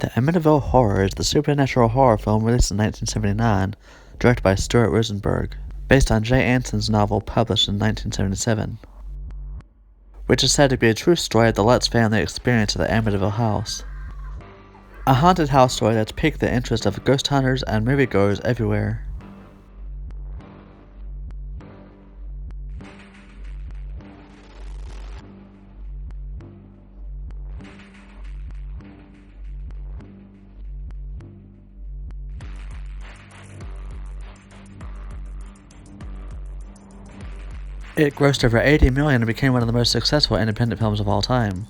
The Amityville Horror is the supernatural horror film released in 1979, directed by Stuart Rosenberg, based on Jay Anson's novel published in 1977, which is said to be a true story of the Lutz family experience at the Amityville house. A haunted house story that's piqued the interest of ghost hunters and moviegoers everywhere. It grossed over $80 million and became one of the most successful independent films of all time,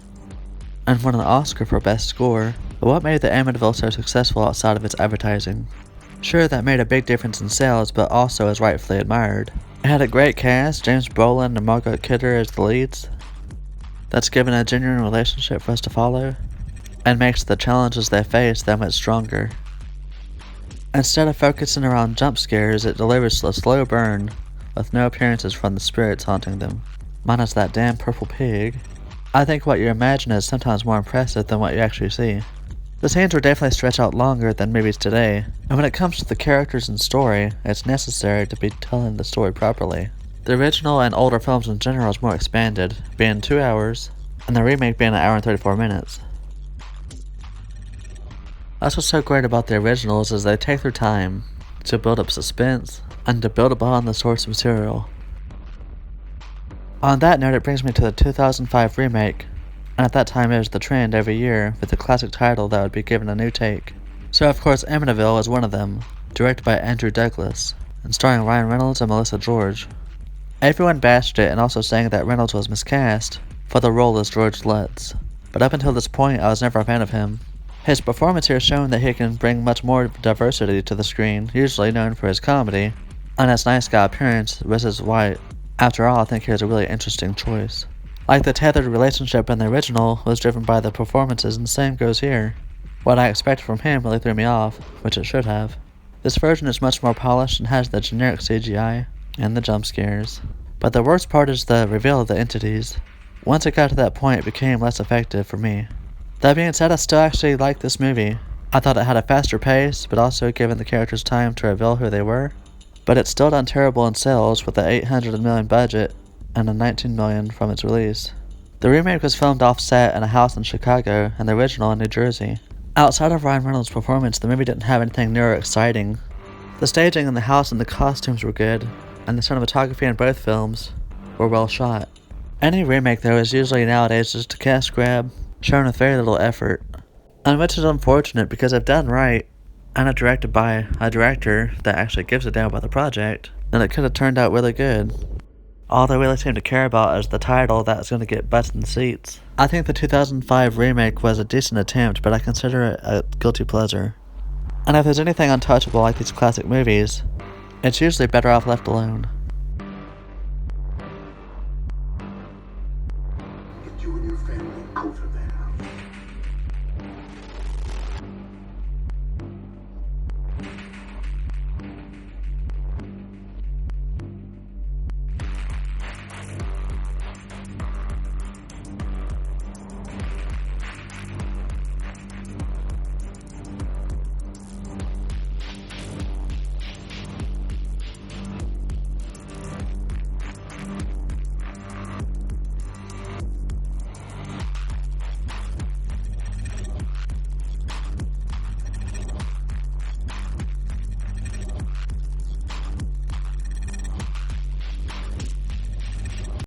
and won an Oscar for Best Score. But what made the Amityville so successful outside of its advertising? Sure, that made a big difference in sales, but also is rightfully admired. It had a great cast, James Brolin and Margot Kidder as the leads. That's given a genuine relationship for us to follow, and makes the challenges they face that much stronger. Instead of focusing around jump scares, it delivers a slow burn, with no appearances from the spirits haunting them, minus that damn purple pig. I think what you imagine is sometimes more impressive than what you actually see. The scenes were definitely stretched out longer than movies today, and when it comes to the characters and story, it's necessary to be telling the story properly. The original and older films in general is more expanded, being 2 hours, and the remake being 1 hour and 34 minutes. That's what's so great about the originals is they take their time to build up suspense, and to build upon the source material. On that note, it brings me to the 2005 remake, and at that time it was the trend every year with a classic title that would be given a new take. So of course Amityville was one of them, directed by Andrew Douglas, and starring Ryan Reynolds and Melissa George. Everyone bashed it and also saying that Reynolds was miscast for the role as George Lutz, but up until this point I was never a fan of him. His performance here has shown that he can bring much more diversity to the screen, usually known for his comedy, and his nice guy appearance versus White. After all, I think he was a really interesting choice. Like the tethered relationship in the original was driven by the performances, and the same goes here. What I expected from him really threw me off, which it should have. This version is much more polished and has the generic CGI and the jump scares. But the worst part is the reveal of the entities. Once it got to that point, it became less effective for me. That being said, I still actually liked this movie. I thought it had a faster pace, but also given the characters time to reveal who they were. But it's still done terrible in sales with a $800 million budget and a $19 million from its release. The remake was filmed off-set in a house in Chicago and the original in New Jersey. Outside of Ryan Reynolds' performance, the movie didn't have anything new or exciting. The staging in the house and the costumes were good, and the cinematography in both films were well shot. Any remake though is usually nowadays just a cash grab, shown with very little effort. And which is unfortunate because if done right, and are directed by a director that actually gives a damn about the project, then it could have turned out really good. All they really seem to care about is the title that's going to get butts in seats. I think the 2005 remake was a decent attempt, but I consider it a guilty pleasure. And if there's anything untouchable like these classic movies, it's usually better off left alone.